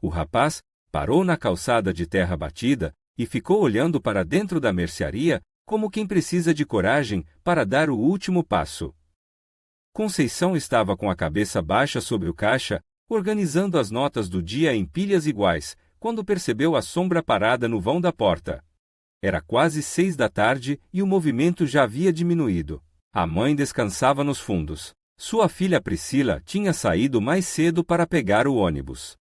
O rapaz parou na calçada de terra batida e ficou olhando para dentro da mercearia como quem precisa de coragem para dar o último passo. Conceição estava com a cabeça baixa sobre o caixa, organizando as notas do dia em pilhas iguais, quando percebeu a sombra parada no vão da porta. Era quase 6 da tarde e o movimento já havia diminuído. A mãe descansava nos fundos. Sua filha Priscila tinha saído mais cedo para pegar o ônibus.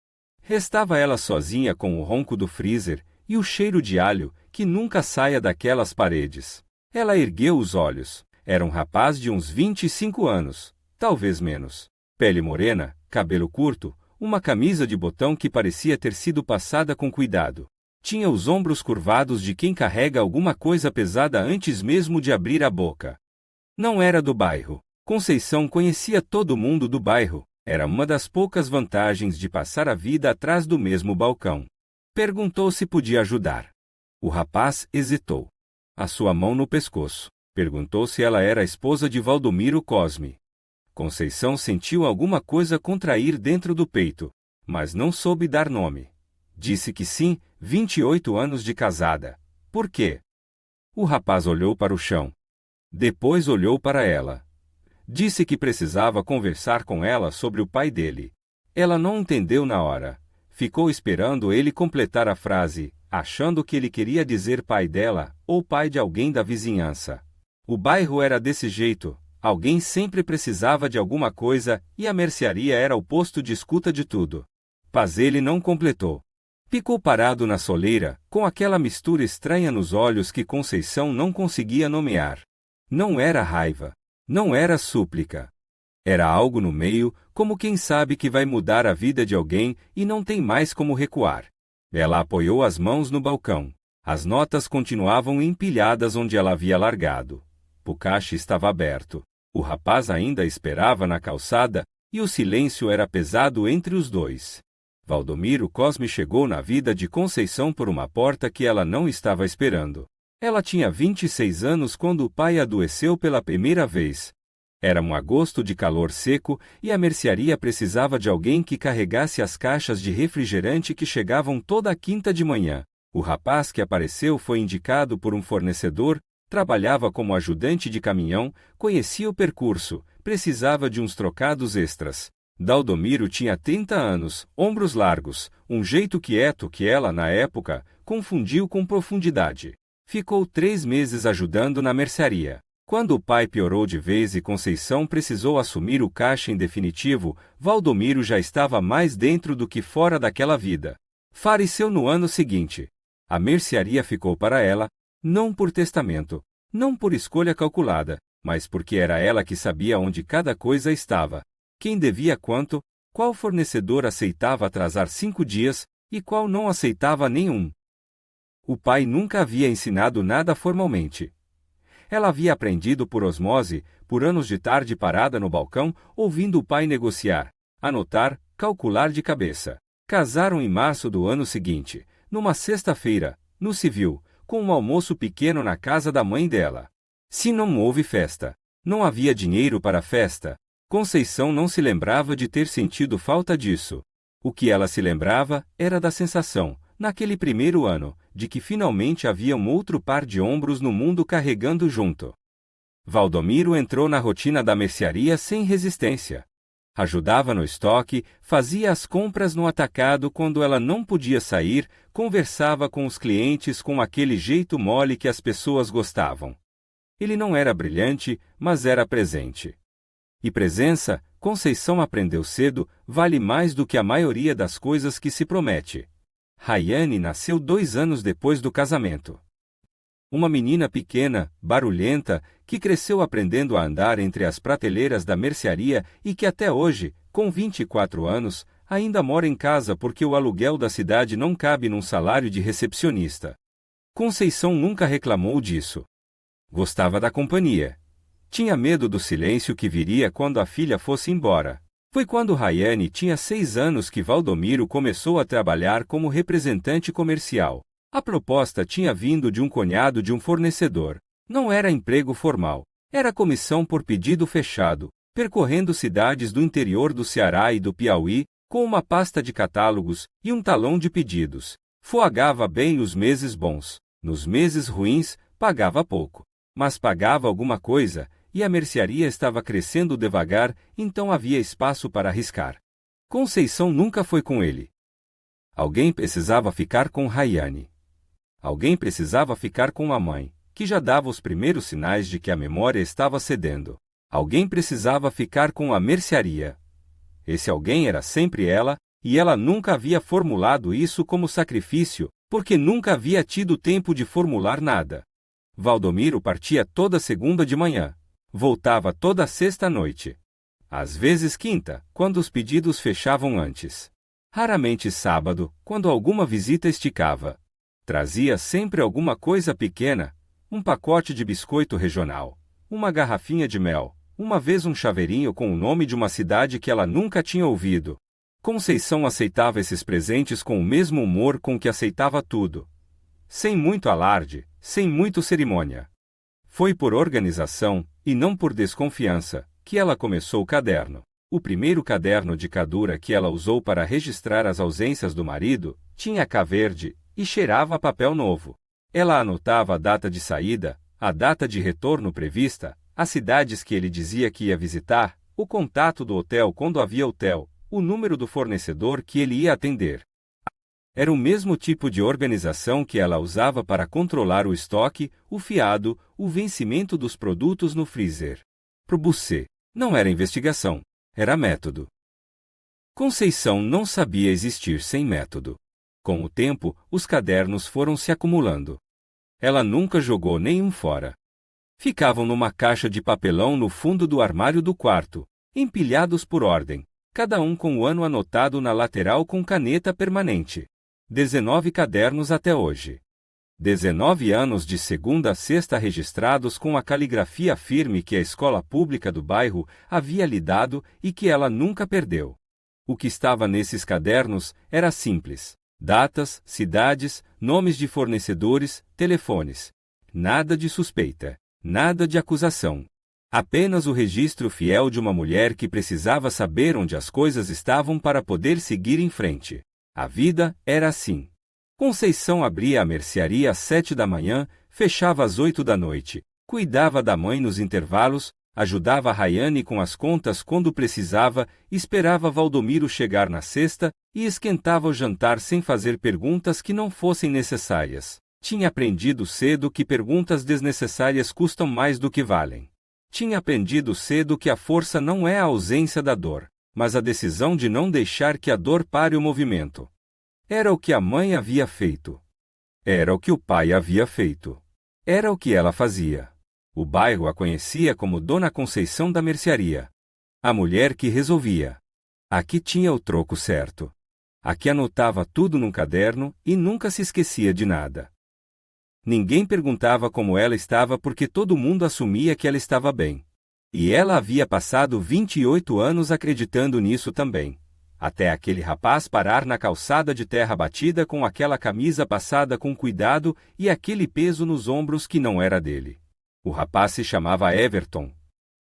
Restava ela sozinha com o ronco do freezer e o cheiro de alho que nunca saia daquelas paredes. Ela ergueu os olhos. Era um rapaz de uns 25 anos, talvez menos. Pele morena, cabelo curto, uma camisa de botão que parecia ter sido passada com cuidado. Tinha os ombros curvados de quem carrega alguma coisa pesada antes mesmo de abrir a boca. Não era do bairro. Conceição conhecia todo mundo do bairro. Era uma das poucas vantagens de passar a vida atrás do mesmo balcão. Perguntou se podia ajudar. O rapaz hesitou. A sua mão no pescoço. Perguntou se ela era a esposa de Valdomiro Cosme. Conceição sentiu alguma coisa contrair dentro do peito, mas não soube dar nome. Disse que sim, 28 anos de casada. Por quê? O rapaz olhou para o chão. Depois olhou para ela. Disse que precisava conversar com ela sobre o pai dele. Ela não entendeu na hora. Ficou esperando ele completar a frase, achando que ele queria dizer pai dela ou pai de alguém da vizinhança. O bairro era desse jeito. Alguém sempre precisava de alguma coisa e a mercearia era o posto de escuta de tudo. Mas ele não completou. Ficou parado na soleira, com aquela mistura estranha nos olhos que Conceição não conseguia nomear. Não era raiva. Não era súplica. Era algo no meio, como quem sabe que vai mudar a vida de alguém e não tem mais como recuar. Ela apoiou as mãos no balcão. As notas continuavam empilhadas onde ela havia largado. O caixa estava aberto. O rapaz ainda esperava na calçada e o silêncio era pesado entre os dois. Valdomiro Cosme chegou na vida de Conceição por uma porta que ela não estava esperando. Ela tinha 26 anos quando o pai adoeceu pela primeira vez. Era um agosto de calor seco e a mercearia precisava de alguém que carregasse as caixas de refrigerante que chegavam toda quinta de manhã. O rapaz que apareceu foi indicado por um fornecedor, trabalhava como ajudante de caminhão, conhecia o percurso, precisava de uns trocados extras. Valdomiro tinha 30 anos, ombros largos, um jeito quieto que ela, na época, confundiu com profundidade. Ficou 3 meses ajudando na mercearia. Quando o pai piorou de vez e Conceição precisou assumir o caixa em definitivo, Valdomiro já estava mais dentro do que fora daquela vida. Faleceu no ano seguinte. A mercearia ficou para ela, não por testamento, não por escolha calculada, mas porque era ela que sabia onde cada coisa estava, quem devia quanto, qual fornecedor aceitava atrasar 5 dias e qual não aceitava nenhum. O pai nunca havia ensinado nada formalmente. Ela havia aprendido por osmose, por anos de tarde parada no balcão, ouvindo o pai negociar, anotar, calcular de cabeça. Casaram em março do ano seguinte, numa sexta-feira, no civil, com um almoço pequeno na casa da mãe dela. Se não houve festa, não havia dinheiro para a festa. Conceição não se lembrava de ter sentido falta disso. O que ela se lembrava era da sensação, naquele primeiro ano, de que finalmente havia um outro par de ombros no mundo carregando junto. Valdomiro entrou na rotina da mercearia sem resistência. Ajudava no estoque, fazia as compras no atacado quando ela não podia sair, conversava com os clientes com aquele jeito mole que as pessoas gostavam. Ele não era brilhante, mas era presente. E presença, Conceição aprendeu cedo, vale mais do que a maioria das coisas que se promete. Rayane nasceu 2 anos depois do casamento. Uma menina pequena, barulhenta, que cresceu aprendendo a andar entre as prateleiras da mercearia e que até hoje, com 24 anos, ainda mora em casa porque o aluguel da cidade não cabe num salário de recepcionista. Conceição nunca reclamou disso. Gostava da companhia. Tinha medo do silêncio que viria quando a filha fosse embora. Foi quando Rayane tinha 6 anos que Valdomiro começou a trabalhar como representante comercial. A proposta tinha vindo de um cunhado de um fornecedor. Não era emprego formal. Era comissão por pedido fechado, percorrendo cidades do interior do Ceará e do Piauí, Com uma pasta de catálogos e um talão de pedidos, foagava bem os meses bons. Nos meses ruins, pagava pouco. Mas pagava alguma coisa, e a mercearia estava crescendo devagar, então havia espaço para arriscar. Conceição nunca foi com ele. Alguém precisava ficar com Rayane. Alguém precisava ficar com a mãe, que já dava os primeiros sinais de que a memória estava cedendo. Alguém precisava ficar com a mercearia. Esse alguém era sempre ela, e ela nunca havia formulado isso como sacrifício, porque nunca havia tido tempo de formular nada. Valdomiro partia toda segunda de manhã. Voltava toda sexta à noite. Às vezes quinta, quando os pedidos fechavam antes. Raramente sábado, quando alguma visita esticava. Trazia sempre alguma coisa pequena, um pacote de biscoito regional, uma garrafinha de mel, uma vez um chaveirinho com o nome de uma cidade que ela nunca tinha ouvido. Conceição aceitava esses presentes com o mesmo humor com que aceitava tudo. Sem muito alarde, sem muito cerimônia. Foi por organização, e não por desconfiança, que ela começou o caderno. O primeiro caderno de cadura que ela usou para registrar as ausências do marido tinha K verde e cheirava a papel novo. Ela anotava a data de saída, a data de retorno prevista, as cidades que ele dizia que ia visitar, o contato do hotel quando havia hotel, o número do fornecedor que ele ia atender. Era o mesmo tipo de organização que ela usava para controlar o estoque, o fiado, o vencimento dos produtos no freezer. Pro Busset, não era investigação, era método. Conceição não sabia existir sem método. Com o tempo, os cadernos foram se acumulando. Ela nunca jogou nenhum fora. Ficavam numa caixa de papelão no fundo do armário do quarto, empilhados por ordem, cada um com o ano anotado na lateral com caneta permanente. 19 cadernos até hoje. 19 anos de segunda a sexta registrados com a caligrafia firme que a escola pública do bairro havia lhe dado e que ela nunca perdeu. O que estava nesses cadernos era simples: datas, cidades, nomes de fornecedores, telefones. Nada de suspeita, nada de acusação. Apenas o registro fiel de uma mulher que precisava saber onde as coisas estavam para poder seguir em frente. A vida era assim. Conceição abria a mercearia às 7 da manhã, fechava às 8 da noite, cuidava da mãe nos intervalos, ajudava a Rayane com as contas quando precisava, esperava Valdomiro chegar na sexta e esquentava o jantar sem fazer perguntas que não fossem necessárias. Tinha aprendido cedo que perguntas desnecessárias custam mais do que valem. Tinha aprendido cedo que a força não é a ausência da dor, mas a decisão de não deixar que a dor pare o movimento. Era o que a mãe havia feito. Era o que o pai havia feito. Era o que ela fazia. O bairro a conhecia como Dona Conceição da Mercearia. A mulher que resolvia. Aqui tinha o troco certo. Aqui anotava tudo num caderno e nunca se esquecia de nada. Ninguém perguntava como ela estava porque todo mundo assumia que ela estava bem. E ela havia passado 28 anos acreditando nisso também. Até aquele rapaz parar na calçada de terra batida com aquela camisa passada com cuidado e aquele peso nos ombros que não era dele. O rapaz se chamava Everton.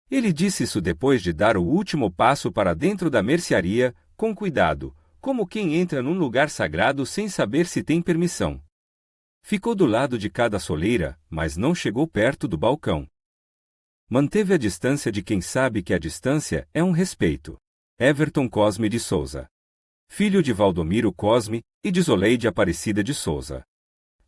Ele disse isso depois de dar o último passo para dentro da mercearia, com cuidado, como quem entra num lugar sagrado sem saber se tem permissão. Ficou do lado de cada soleira, mas não chegou perto do balcão. Manteve a distância de quem sabe que a distância é um respeito. Everton Cosme de Souza. Filho de Valdomiro Cosme e de Zoleide Aparecida de Souza.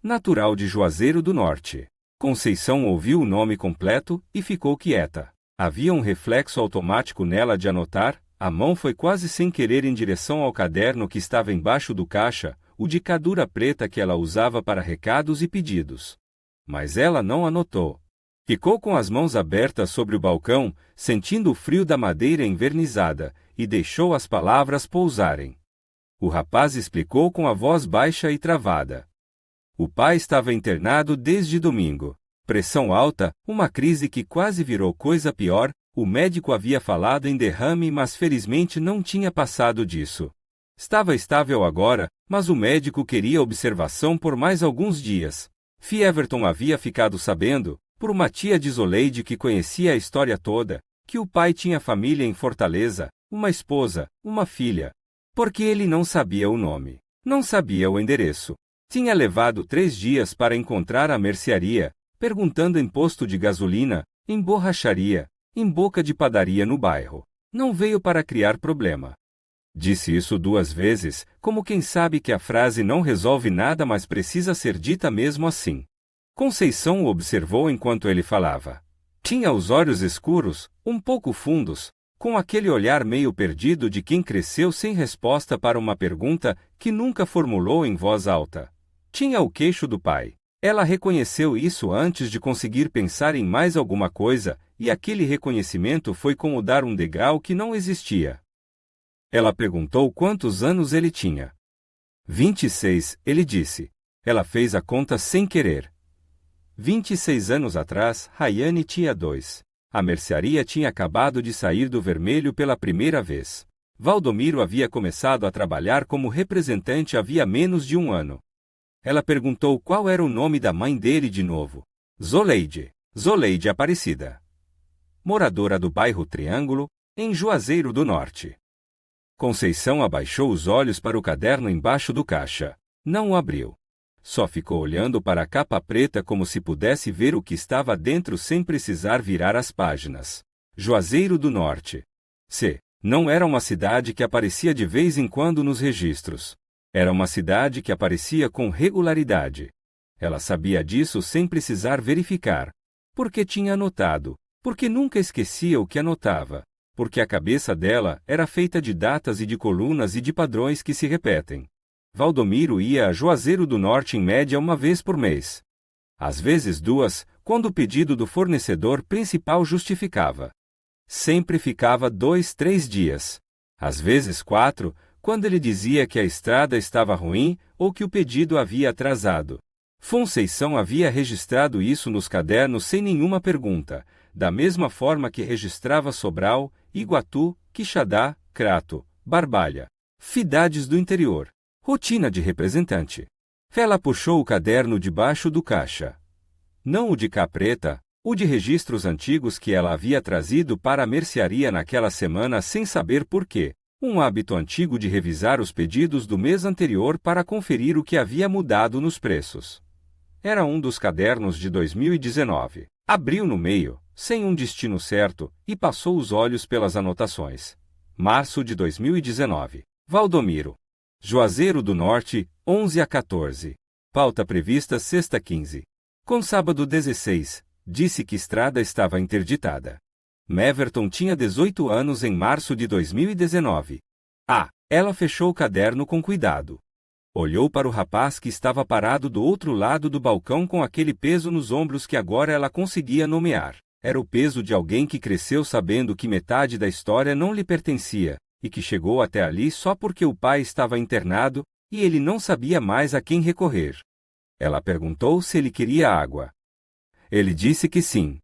Natural de Juazeiro do Norte. Conceição ouviu o nome completo e ficou quieta. Havia um reflexo automático nela de anotar, a mão foi quase sem querer em direção ao caderno que estava embaixo do caixa, o de cadura preta que ela usava para recados e pedidos. Mas ela não anotou. Ficou com as mãos abertas sobre o balcão, sentindo o frio da madeira envernizada, e deixou as palavras pousarem. O rapaz explicou com a voz baixa e travada. O pai estava internado desde domingo. Pressão alta, uma crise que quase virou coisa pior, o médico havia falado em derrame mas felizmente não tinha passado disso. Estava estável agora, mas o médico queria observação por mais alguns dias. Everton havia ficado sabendo, por uma tia de Zoleide que conhecia a história toda, que o pai tinha família em Fortaleza, uma esposa, uma filha. Porque ele não sabia o nome. Não sabia o endereço. Tinha levado 3 dias para encontrar a mercearia, perguntando em posto de gasolina, em borracharia, em boca de padaria no bairro. Não veio para criar problema. Disse isso 2 vezes, como quem sabe que a frase não resolve nada, mas precisa ser dita mesmo assim. Conceição o observou enquanto ele falava. Tinha os olhos escuros, um pouco fundos, com aquele olhar meio perdido de quem cresceu sem resposta para uma pergunta que nunca formulou em voz alta. Tinha o queixo do pai. Ela reconheceu isso antes de conseguir pensar em mais alguma coisa, e aquele reconhecimento foi como dar um degrau que não existia. Ela perguntou quantos anos ele tinha. 26, ele disse. Ela fez a conta sem querer. 26 anos atrás, Rayane tinha 2. A mercearia tinha acabado de sair do vermelho pela primeira vez. Valdomiro havia começado a trabalhar como representante havia menos de 1 ano. Ela perguntou qual era o nome da mãe dele de novo. Zoleide. Zoleide Aparecida. Moradora do bairro Triângulo, em Juazeiro do Norte. Conceição abaixou os olhos para o caderno embaixo do caixa. Não o abriu. Só ficou olhando para a capa preta como se pudesse ver o que estava dentro sem precisar virar as páginas. Juazeiro do Norte. Não era uma cidade que aparecia de vez em quando nos registros. Era uma cidade que aparecia com regularidade. Ela sabia disso sem precisar verificar. Porque tinha anotado. Porque nunca esquecia o que anotava. Porque a cabeça dela era feita de datas e de colunas e de padrões que se repetem. Valdomiro ia a Juazeiro do Norte em média 1 vez por mês. Às vezes 2, quando o pedido do fornecedor principal justificava. Sempre ficava 2, 3 dias. Às vezes 4, quando ele dizia que a estrada estava ruim ou que o pedido havia atrasado. Conceição havia registrado isso nos cadernos sem nenhuma pergunta, da mesma forma que registrava Sobral, Iguatu, Quixadá, Crato, Barbalha, cidades do interior. Rotina de representante. Ela puxou o caderno debaixo do caixa. Não o de cá preta, o de registros antigos que ela havia trazido para a mercearia naquela semana sem saber por quê. Um hábito antigo de revisar os pedidos do mês anterior para conferir o que havia mudado nos preços. Era um dos cadernos de 2019. Abriu no meio, sem um destino certo, e passou os olhos pelas anotações. Março de 2019. Valdomiro. Juazeiro do Norte, 11 a 14. Pauta prevista sexta 15. Com sábado 16, disse que estrada estava interditada. Meverton tinha 18 anos em março de 2019. Ela fechou o caderno com cuidado. Olhou para o rapaz que estava parado do outro lado do balcão com aquele peso nos ombros que agora ela conseguia nomear. Era o peso de alguém que cresceu sabendo que metade da história não lhe pertencia, e que chegou até ali só porque o pai estava internado e ele não sabia mais a quem recorrer. Ela perguntou se ele queria água. Ele disse que sim.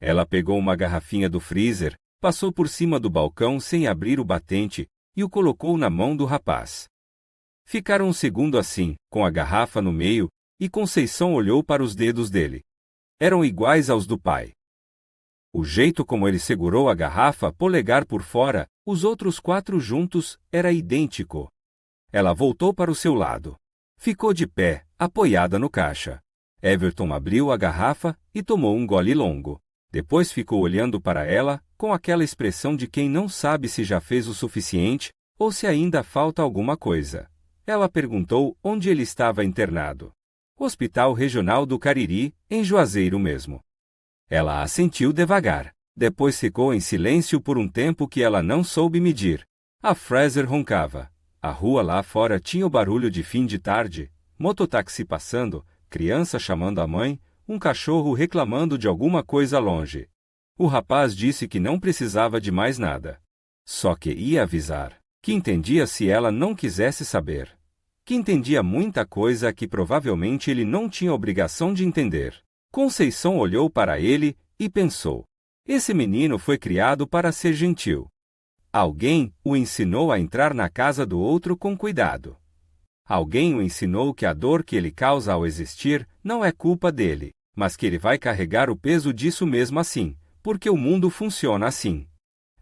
Ela pegou uma garrafinha do freezer, passou por cima do balcão sem abrir o batente e o colocou na mão do rapaz. Ficaram um segundo assim, com a garrafa no meio, e Conceição olhou para os dedos dele. Eram iguais aos do pai. O jeito como ele segurou a garrafa, polegar por fora, os outros 4 juntos, era idêntico. Ela voltou para o seu lado. Ficou de pé, apoiada no caixa. Everton abriu a garrafa e tomou um gole longo. Depois ficou olhando para ela, com aquela expressão de quem não sabe se já fez o suficiente ou se ainda falta alguma coisa. Ela perguntou onde ele estava internado. Hospital Regional do Cariri, em Juazeiro mesmo. Ela assentiu devagar. Depois ficou em silêncio por um tempo que ela não soube medir. A Fraser roncava. A rua lá fora tinha o barulho de fim de tarde, mototáxi passando, criança chamando a mãe, um cachorro reclamando de alguma coisa longe. O rapaz disse que não precisava de mais nada. Só que ia avisar. Que entendia se ela não quisesse saber. Que entendia muita coisa que provavelmente ele não tinha obrigação de entender. Conceição olhou para ele e pensou. Esse menino foi criado para ser gentil. Alguém o ensinou a entrar na casa do outro com cuidado. Alguém o ensinou que a dor que ele causa ao existir não é culpa dele, mas que ele vai carregar o peso disso mesmo assim, porque o mundo funciona assim.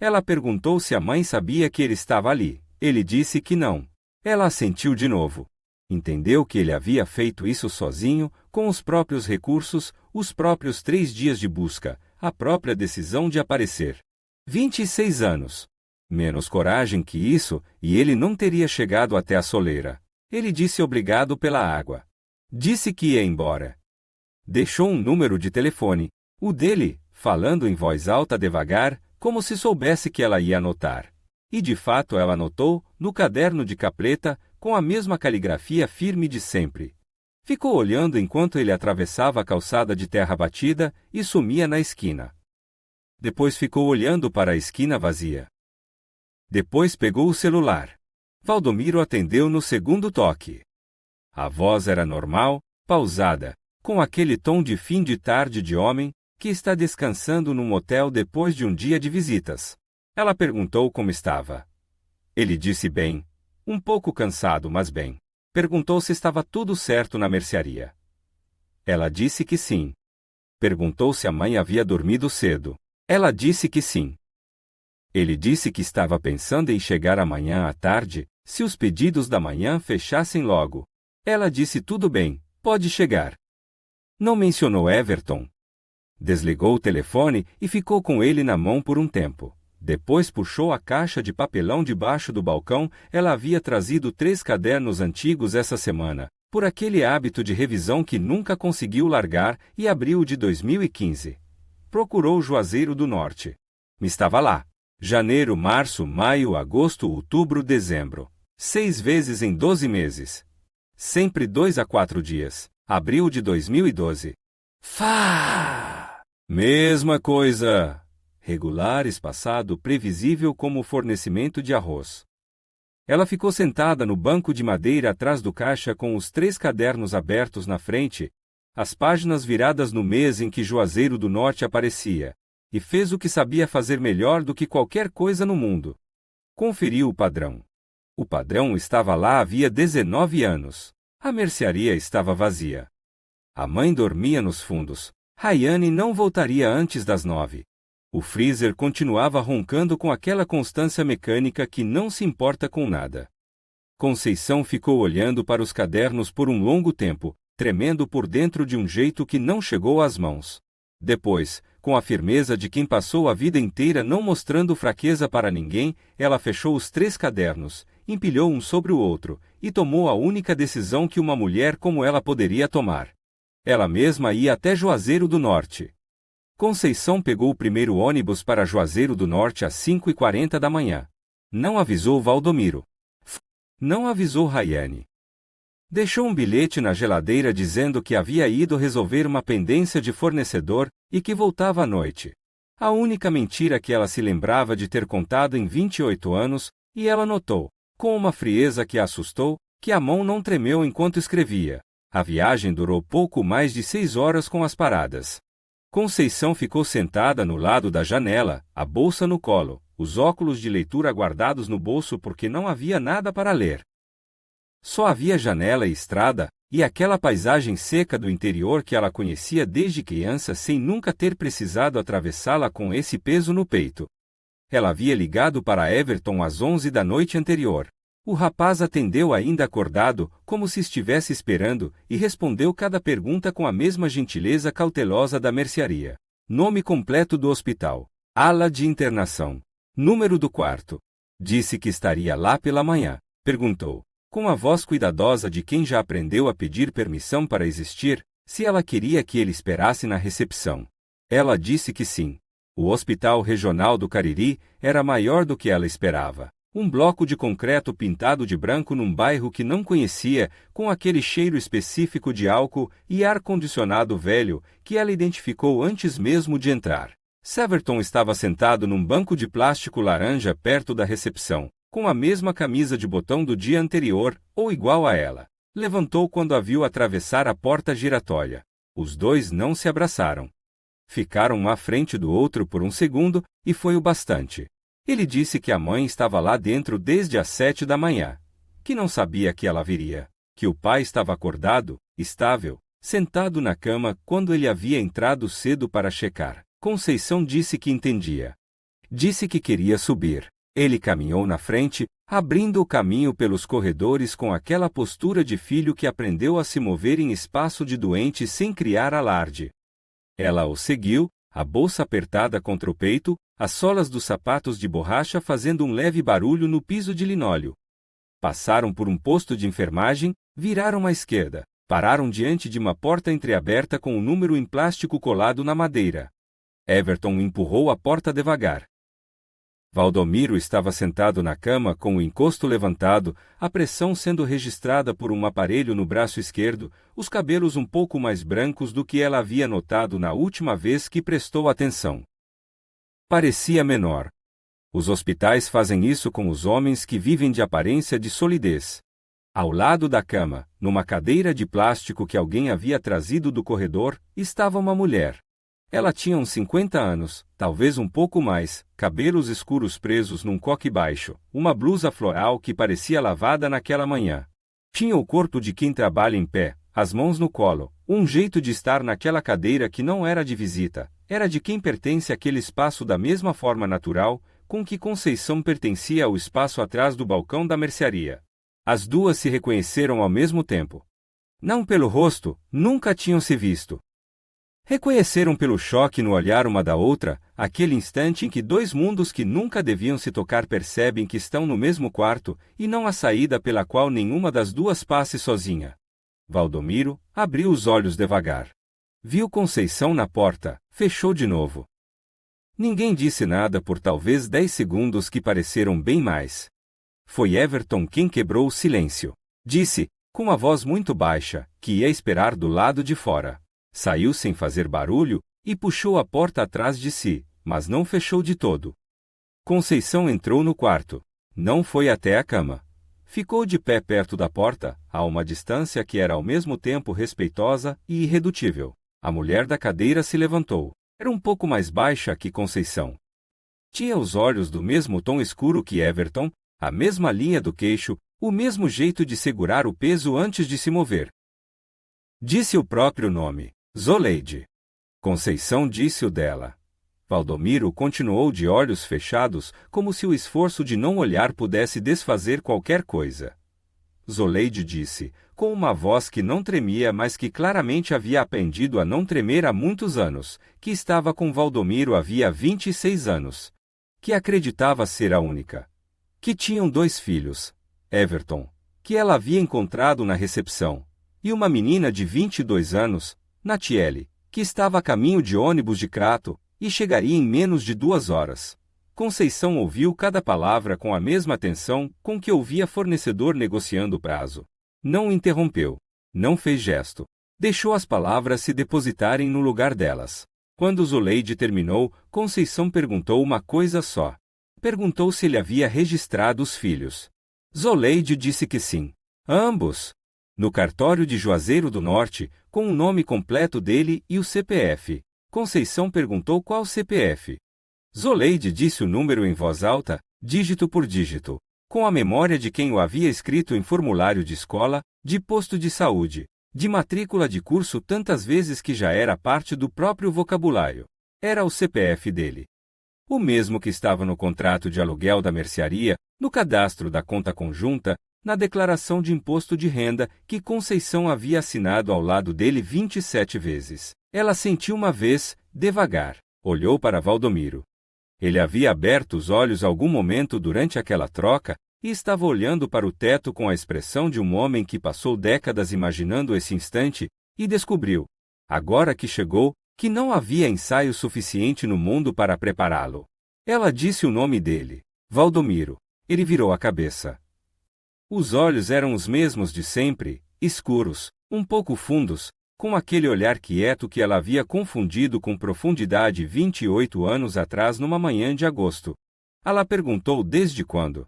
Ela perguntou se a mãe sabia que ele estava ali. Ele disse que não. Ela assentiu de novo. Entendeu que ele havia feito isso sozinho, com os próprios recursos, os próprios 3 dias de busca, a própria decisão de aparecer. 26 anos. Menos coragem que isso, e ele não teria chegado até a soleira. Ele disse obrigado pela água. Disse que ia embora. Deixou um número de telefone, o dele, falando em voz alta devagar, como se soubesse que ela ia anotar. E de fato ela anotou, no caderno de capleta, com a mesma caligrafia firme de sempre. Ficou olhando enquanto ele atravessava a calçada de terra batida e sumia na esquina. Depois ficou olhando para a esquina vazia. Depois pegou o celular. Valdomiro atendeu no segundo toque. A voz era normal, pausada, com aquele tom de fim de tarde de homem que está descansando num hotel depois de um dia de visitas. Ela perguntou como estava. Ele disse bem. Um pouco cansado, mas bem. Perguntou se estava tudo certo na mercearia. Ela disse que sim. Perguntou se a mãe havia dormido cedo. Ela disse que sim. Ele disse que estava pensando em chegar amanhã à tarde, se os pedidos da manhã fechassem logo. Ela disse tudo bem, pode chegar. Não mencionou Everton. Desligou o telefone e ficou com ele na mão por um tempo. Depois puxou a caixa de papelão debaixo do balcão. Ela havia trazido 3 cadernos antigos essa semana, por aquele hábito de revisão que nunca conseguiu largar, e abriu o de 2015. Procurou Juazeiro do Norte. Estava lá. Janeiro, março, maio, agosto, outubro, dezembro. 6 vezes em 12 meses. Sempre 2 a 4 dias. Abril de 2012. Mesma coisa. Regular, espaçado, previsível como o fornecimento de arroz. Ela ficou sentada no banco de madeira atrás do caixa com os 3 cadernos abertos na frente, as páginas viradas no mês em que Juazeiro do Norte aparecia, e fez o que sabia fazer melhor do que qualquer coisa no mundo. Conferiu o padrão. O padrão estava lá havia 19 anos. A mercearia estava vazia. A mãe dormia nos fundos. Rayane não voltaria antes das 9. O freezer continuava roncando com aquela constância mecânica que não se importa com nada. Conceição ficou olhando para os cadernos por um longo tempo, tremendo por dentro de um jeito que não chegou às mãos. Depois, com a firmeza de quem passou a vida inteira não mostrando fraqueza para ninguém, ela fechou os 3 cadernos, empilhou um sobre o outro, e tomou a única decisão que uma mulher como ela poderia tomar. Ela mesma ia até Juazeiro do Norte. Conceição pegou o primeiro ônibus para Juazeiro do Norte às 5h40 da manhã. Não avisou Valdomiro. Não avisou Rayane. Deixou um bilhete na geladeira dizendo que havia ido resolver uma pendência de fornecedor e que voltava à noite. A única mentira que ela se lembrava de ter contado em 28 anos, e ela notou, com uma frieza que a assustou, que a mão não tremeu enquanto escrevia. A viagem durou pouco mais de 6 horas com as paradas. Conceição ficou sentada no lado da janela, a bolsa no colo, os óculos de leitura guardados no bolso porque não havia nada para ler. Só havia janela e estrada, e aquela paisagem seca do interior que ela conhecia desde criança sem nunca ter precisado atravessá-la com esse peso no peito. Ela havia ligado para Everton às 11 da noite anterior. O rapaz atendeu ainda acordado, como se estivesse esperando, e respondeu cada pergunta com a mesma gentileza cautelosa da mercearia. Nome completo do hospital. Ala de internação. Número do quarto. Disse que estaria lá pela manhã. Perguntou, com a voz cuidadosa de quem já aprendeu a pedir permissão para existir, se ela queria que ele esperasse na recepção. Ela disse que sim. O Hospital Regional do Cariri era maior do que ela esperava. Um bloco de concreto pintado de branco num bairro que não conhecia, com aquele cheiro específico de álcool e ar-condicionado velho que ela identificou antes mesmo de entrar. Severton estava sentado num banco de plástico laranja perto da recepção, com a mesma camisa de botão do dia anterior, ou igual a ela. Levantou quando a viu atravessar a porta giratória. Os dois não se abraçaram. Ficaram um à frente do outro por um segundo, e foi o bastante. Ele disse que a mãe estava lá dentro desde as 7 da manhã, que não sabia que ela viria, que o pai estava acordado, estável, sentado na cama quando ele havia entrado cedo para checar. Conceição disse que entendia. Disse que queria subir. Ele caminhou na frente, abrindo o caminho pelos corredores com aquela postura de filho que aprendeu a se mover em espaço de doente sem criar alarde. Ela o seguiu, a bolsa apertada contra o peito, as solas dos sapatos de borracha fazendo um leve barulho no piso de linóleo. Passaram por um posto de enfermagem, viraram à esquerda, pararam diante de uma porta entreaberta com um número em plástico colado na madeira. Everton empurrou a porta devagar. Valdomiro estava sentado na cama com o encosto levantado, a pressão sendo registrada por um aparelho no braço esquerdo, os cabelos um pouco mais brancos do que ela havia notado na última vez que prestou atenção. Parecia menor. Os hospitais fazem isso com os homens que vivem de aparência de solidez. Ao lado da cama, numa cadeira de plástico que alguém havia trazido do corredor, estava uma mulher. Ela tinha uns 50 anos, talvez um pouco mais, cabelos escuros presos num coque baixo, uma blusa floral que parecia lavada naquela manhã. Tinha o corpo de quem trabalha em pé, as mãos no colo, um jeito de estar naquela cadeira que não era de visita, era de quem pertence àquele espaço da mesma forma natural com que Conceição pertencia ao espaço atrás do balcão da mercearia. As duas se reconheceram ao mesmo tempo. Não pelo rosto, nunca tinham se visto. Reconheceram pelo choque no olhar uma da outra, aquele instante em que dois mundos que nunca deviam se tocar percebem que estão no mesmo quarto e não há saída pela qual nenhuma das duas passe sozinha. Valdomiro abriu os olhos devagar. Viu Conceição na porta, fechou de novo. Ninguém disse nada por talvez 10 segundos que pareceram bem mais. Foi Everton quem quebrou o silêncio. Disse, com uma voz muito baixa, que ia esperar do lado de fora. Saiu sem fazer barulho e puxou a porta atrás de si, mas não fechou de todo. Conceição entrou no quarto. Não foi até a cama. Ficou de pé perto da porta, a uma distância que era ao mesmo tempo respeitosa e irredutível. A mulher da cadeira se levantou. Era um pouco mais baixa que Conceição. Tinha os olhos do mesmo tom escuro que Everton, a mesma linha do queixo, o mesmo jeito de segurar o peso antes de se mover. Disse o próprio nome, Zoleide. Conceição disse o dela. Valdomiro continuou de olhos fechados, como se o esforço de não olhar pudesse desfazer qualquer coisa. Zoleide disse, com uma voz que não tremia, mas que claramente havia aprendido a não tremer há muitos anos, que estava com Valdomiro havia 26 anos, que acreditava ser a única, que tinham 2 filhos, Everton, que ela havia encontrado na recepção, e uma menina de 22 anos, Natiele, que estava a caminho de ônibus de Crato, e chegaria em menos de 2 horas. Conceição ouviu cada palavra com a mesma atenção com que ouvia fornecedor negociando o prazo. Não interrompeu. Não fez gesto. Deixou as palavras se depositarem no lugar delas. Quando Zoleide terminou, Conceição perguntou uma coisa só. Perguntou se ele havia registrado os filhos. Zoleide disse que sim. Ambos. No cartório de Juazeiro do Norte, com o nome completo dele e o CPF. Conceição perguntou qual CPF. Zoleide disse o número em voz alta, dígito por dígito, com a memória de quem o havia escrito em formulário de escola, de posto de saúde, de matrícula de curso tantas vezes que já era parte do próprio vocabulário. Era o CPF dele. O mesmo que estava no contrato de aluguel da mercearia, no cadastro da conta conjunta, na declaração de imposto de renda que Conceição havia assinado ao lado dele 27 vezes. Ela sentiu uma vez, devagar, olhou para Valdomiro. Ele havia aberto os olhos algum momento durante aquela troca e estava olhando para o teto com a expressão de um homem que passou décadas imaginando esse instante e descobriu, agora que chegou, que não havia ensaio suficiente no mundo para prepará-lo. Ela disse o nome dele, Valdomiro. Ele virou a cabeça. Os olhos eram os mesmos de sempre, escuros, um pouco fundos, com aquele olhar quieto que ela havia confundido com profundidade 28 anos atrás numa manhã de agosto. Ela perguntou desde quando.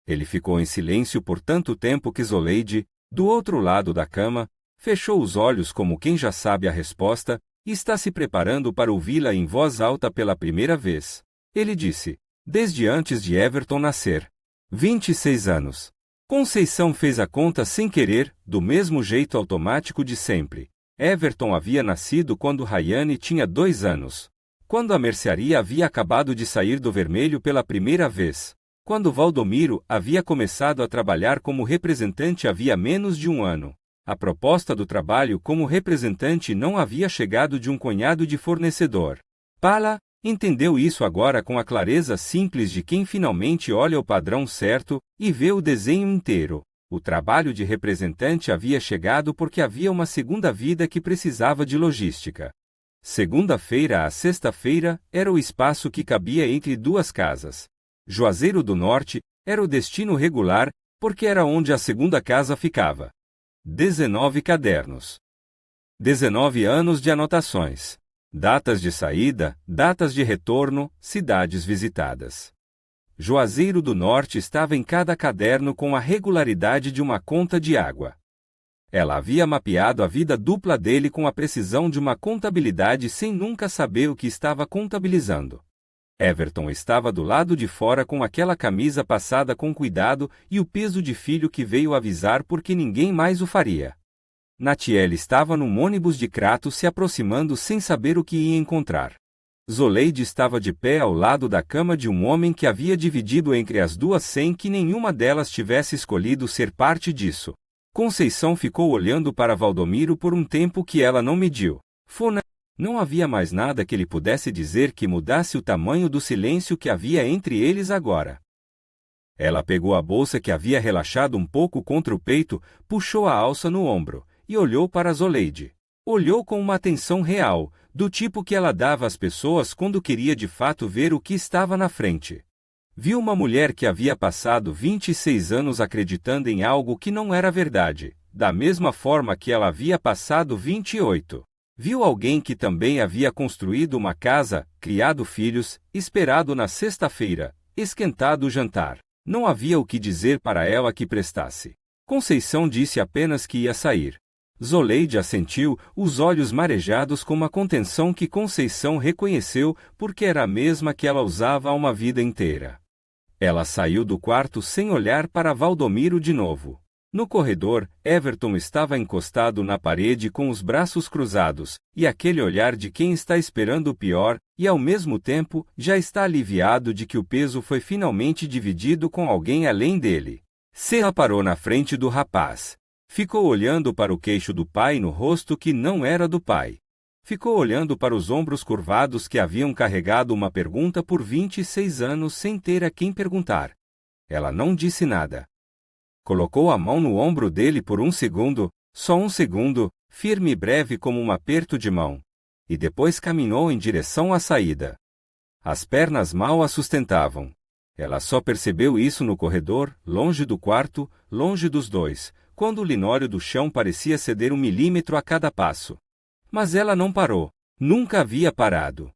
Ele ficou em silêncio por tanto tempo que Zoleide, do outro lado da cama, fechou os olhos como quem já sabe a resposta e está se preparando para ouvi-la em voz alta pela primeira vez. Ele disse, desde antes de Everton nascer. 26 anos. Conceição fez a conta sem querer, do mesmo jeito automático de sempre. Everton havia nascido quando Rayane tinha 2 anos. Quando a mercearia havia acabado de sair do vermelho pela primeira vez. Quando Valdomiro havia começado a trabalhar como representante havia menos de um ano, a proposta do trabalho como representante não havia chegado de um cunhado de fornecedor. Pala entendeu isso agora com a clareza simples de quem finalmente olha o padrão certo e vê o desenho inteiro. O trabalho de representante havia chegado porque havia uma segunda vida que precisava de logística. Segunda-feira a sexta-feira era o espaço que cabia entre duas casas. Juazeiro do Norte era o destino regular, porque era onde a segunda casa ficava. 19 cadernos. 19 anos de anotações. Datas de saída, datas de retorno, cidades visitadas. Juazeiro do Norte estava em cada caderno com a regularidade de uma conta de água. Ela havia mapeado a vida dupla dele com a precisão de uma contabilidade sem nunca saber o que estava contabilizando. Everton estava do lado de fora com aquela camisa passada com cuidado e o peso de filho que veio avisar porque ninguém mais o faria. Natiele estava num ônibus de Crato se aproximando sem saber o que ia encontrar. Zoleide estava de pé ao lado da cama de um homem que havia dividido entre as duas sem que nenhuma delas tivesse escolhido ser parte disso. Conceição ficou olhando para Valdomiro por um tempo que ela não mediu. Não havia mais nada que ele pudesse dizer que mudasse o tamanho do silêncio que havia entre eles agora. Ela pegou a bolsa que havia relaxado um pouco contra o peito, puxou a alça no ombro e olhou para Zoleide. Olhou com uma atenção real, do tipo que ela dava às pessoas quando queria de fato ver o que estava na frente. Viu uma mulher que havia passado 26 anos acreditando em algo que não era verdade, da mesma forma que ela havia passado 28. Viu alguém que também havia construído uma casa, criado filhos, esperado na sexta-feira, esquentado o jantar. Não havia o que dizer para ela que prestasse. Conceição disse apenas que ia sair. Zoleide assentiu, os olhos marejados com uma contenção que Conceição reconheceu porque era a mesma que ela usava há uma vida inteira. Ela saiu do quarto sem olhar para Valdomiro de novo. No corredor, Everton estava encostado na parede com os braços cruzados, e aquele olhar de quem está esperando o pior, e ao mesmo tempo, já está aliviado de que o peso foi finalmente dividido com alguém além dele. Serra parou na frente do rapaz. Ficou olhando para o queixo do pai no rosto que não era do pai. Ficou olhando para os ombros curvados que haviam carregado uma pergunta por 26 anos sem ter a quem perguntar. Ela não disse nada. Colocou a mão no ombro dele por um segundo, só um segundo, firme e breve como um aperto de mão. E depois caminhou em direção à saída. As pernas mal a sustentavam. Ela só percebeu isso no corredor, longe do quarto, longe dos dois, quando o linóleo do chão parecia ceder 1 milímetro a cada passo. Mas ela não parou. Nunca havia parado.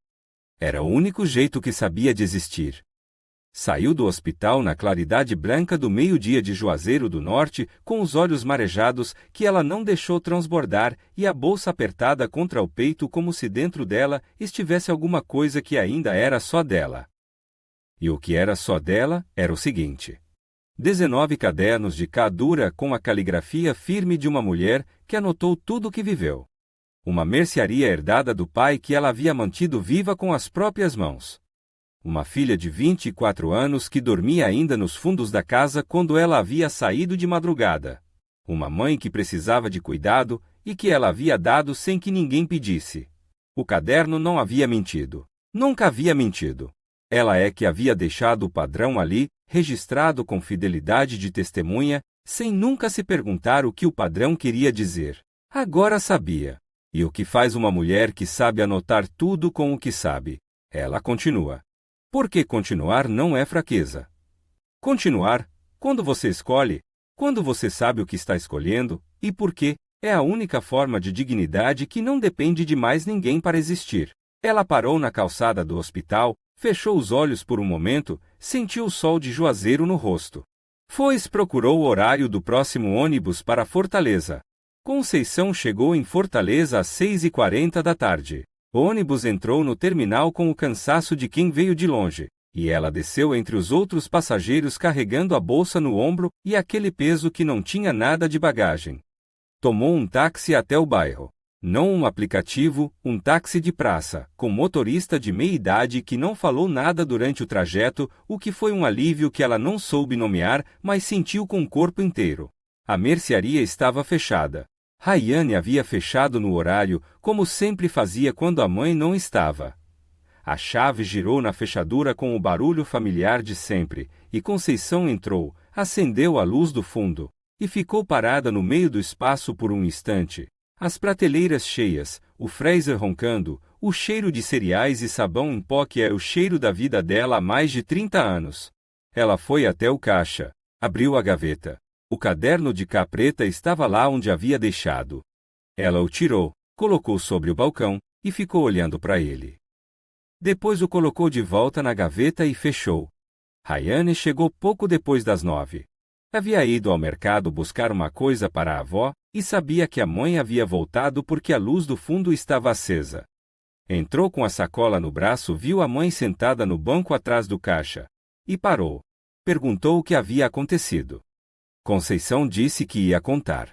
Era o único jeito que sabia de existir. Saiu do hospital na claridade branca do meio-dia de Juazeiro do Norte, com os olhos marejados, que ela não deixou transbordar, e a bolsa apertada contra o peito como se dentro dela estivesse alguma coisa que ainda era só dela. E o que era só dela era o seguinte: 19 cadernos de K dura com a caligrafia firme de uma mulher que anotou tudo o que viveu. Uma mercearia herdada do pai que ela havia mantido viva com as próprias mãos. Uma filha de 24 anos que dormia ainda nos fundos da casa quando ela havia saído de madrugada. Uma mãe que precisava de cuidado e que ela havia dado sem que ninguém pedisse. O caderno não havia mentido. Nunca havia mentido. Ela é que havia deixado o padrão ali, registrado com fidelidade de testemunha, sem nunca se perguntar o que o padrão queria dizer. Agora sabia. E o que faz uma mulher que sabe anotar tudo com o que sabe? Ela continua. Porque continuar não é fraqueza. Continuar, quando você escolhe, quando você sabe o que está escolhendo, e por quê, é a única forma de dignidade que não depende de mais ninguém para existir. Ela parou na calçada do hospital, fechou os olhos por um momento, sentiu o sol de Juazeiro no rosto. Procurou o horário do próximo ônibus para Fortaleza. Conceição chegou em Fortaleza às 6h40 da tarde. O ônibus entrou no terminal com o cansaço de quem veio de longe, e ela desceu entre os outros passageiros carregando a bolsa no ombro e aquele peso que não tinha nada de bagagem. Tomou um táxi até o bairro. Não um aplicativo, um táxi de praça, com motorista de meia-idade que não falou nada durante o trajeto, o que foi um alívio que ela não soube nomear, mas sentiu com o corpo inteiro. A mercearia estava fechada. Rayane havia fechado no horário, como sempre fazia quando a mãe não estava. A chave girou na fechadura com o barulho familiar de sempre, e Conceição entrou, acendeu a luz do fundo, e ficou parada no meio do espaço por um instante. As prateleiras cheias, o freezer roncando, o cheiro de cereais e sabão em pó que é o cheiro da vida dela há mais de 30 anos. Ela foi até o caixa, abriu a gaveta. O caderno de capa preta estava lá onde havia deixado. Ela o tirou, colocou sobre o balcão e ficou olhando para ele. Depois o colocou de volta na gaveta e fechou. Rayane chegou pouco depois das 9. Havia ido ao mercado buscar uma coisa para a avó e sabia que a mãe havia voltado porque a luz do fundo estava acesa. Entrou com a sacola no braço, viu a mãe sentada no banco atrás do caixa. E parou. Perguntou o que havia acontecido. Conceição disse que ia contar.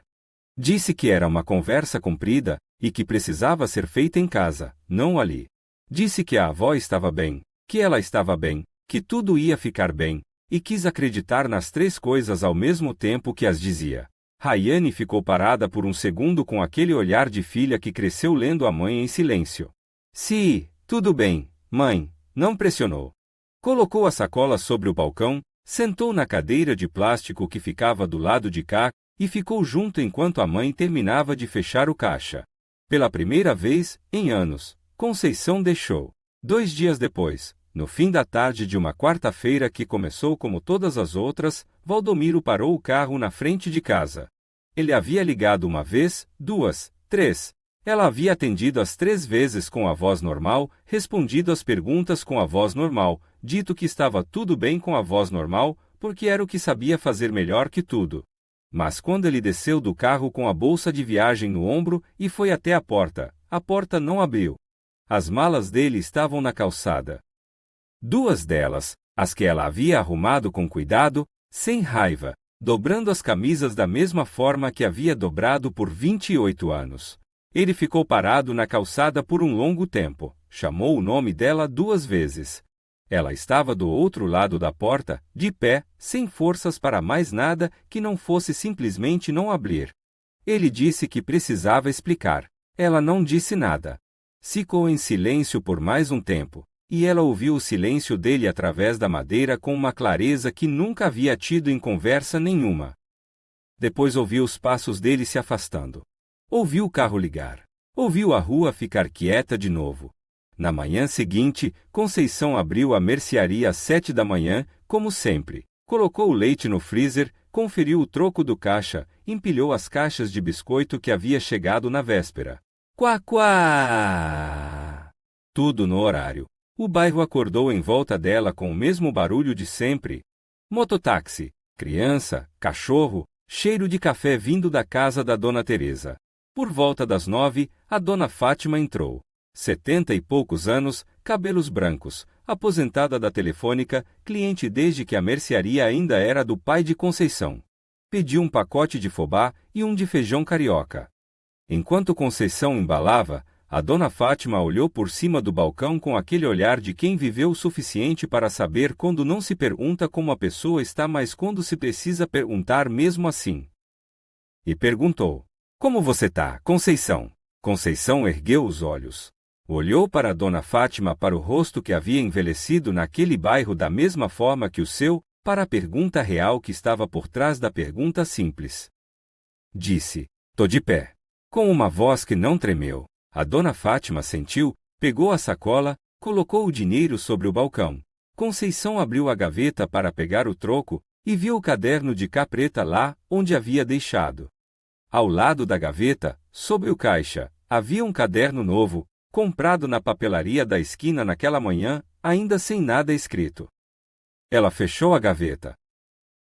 Disse que era uma conversa comprida e que precisava ser feita em casa, não ali. Disse que a avó estava bem, que ela estava bem, que tudo ia ficar bem, e quis acreditar nas 3 coisas ao mesmo tempo que as dizia. Rayane ficou parada por um segundo com aquele olhar de filha que cresceu lendo a mãe em silêncio. Sim, tudo bem, mãe, não pressionou. Colocou a sacola sobre o balcão, sentou na cadeira de plástico que ficava do lado de cá e ficou junto enquanto a mãe terminava de fechar o caixa. Pela primeira vez, em anos, Conceição deixou. 2 dias depois, no fim da tarde de uma quarta-feira que começou como todas as outras, Valdomiro parou o carro na frente de casa. Ele havia ligado 1 vez, 2, 3. Ela havia atendido as 3 vezes com a voz normal, respondido às perguntas com a voz normal, dito que estava tudo bem com a voz normal, porque era o que sabia fazer melhor que tudo. Mas quando ele desceu do carro com a bolsa de viagem no ombro e foi até a porta não abriu. As malas dele estavam na calçada. 2 delas, as que ela havia arrumado com cuidado, sem raiva, dobrando as camisas da mesma forma que havia dobrado por 28 anos. Ele ficou parado na calçada por um longo tempo, chamou o nome dela 2 vezes. Ela estava do outro lado da porta, de pé, sem forças para mais nada que não fosse simplesmente não abrir. Ele disse que precisava explicar. Ela não disse nada. Ficou em silêncio por mais um tempo, e ela ouviu o silêncio dele através da madeira com uma clareza que nunca havia tido em conversa nenhuma. Depois ouviu os passos dele se afastando. Ouviu o carro ligar. Ouviu a rua ficar quieta de novo. Na manhã seguinte, Conceição abriu a mercearia às 7 da manhã, como sempre. Colocou o leite no freezer, conferiu o troco do caixa, empilhou as caixas de biscoito que havia chegado na véspera. Quá, quá! Tudo no horário. O bairro acordou em volta dela com o mesmo barulho de sempre. Mototáxi, criança, cachorro, cheiro de café vindo da casa da Dona Teresa. Por volta das 9, a Dona Fátima entrou. 70 e poucos anos, cabelos brancos, aposentada da Telefônica, cliente desde que a mercearia ainda era do pai de Conceição. Pediu um pacote de fubá e um de feijão carioca. Enquanto Conceição embalava, a Dona Fátima olhou por cima do balcão com aquele olhar de quem viveu o suficiente para saber quando não se pergunta como a pessoa está, mas quando se precisa perguntar mesmo assim. E perguntou: "Como você tá, Conceição?" Conceição ergueu os olhos. Olhou para a Dona Fátima, para o rosto que havia envelhecido naquele bairro da mesma forma que o seu, para a pergunta real que estava por trás da pergunta simples. Disse: "Tô de pé." Com uma voz que não tremeu, a Dona Fátima sentiu, pegou a sacola, colocou o dinheiro sobre o balcão. Conceição abriu a gaveta para pegar o troco e viu o caderno de capa preta lá onde havia deixado. Ao lado da gaveta, sobre o caixa, havia um caderno novo, comprado na papelaria da esquina naquela manhã, ainda sem nada escrito. Ela fechou a gaveta.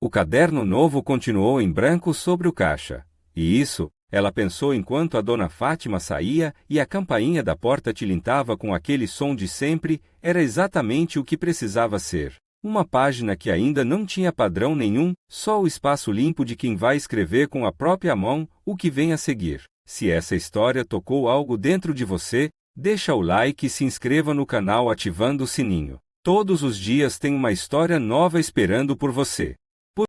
O caderno novo continuou em branco sobre o caixa. E isso, ela pensou enquanto a Dona Fátima saía e a campainha da porta tilintava com aquele som de sempre, era exatamente o que precisava ser. Uma página que ainda não tinha padrão nenhum, só o espaço limpo de quem vai escrever com a própria mão o que vem a seguir. Se essa história tocou algo dentro de você, deixa o like e se inscreva no canal ativando o sininho. Todos os dias tem uma história nova esperando por você.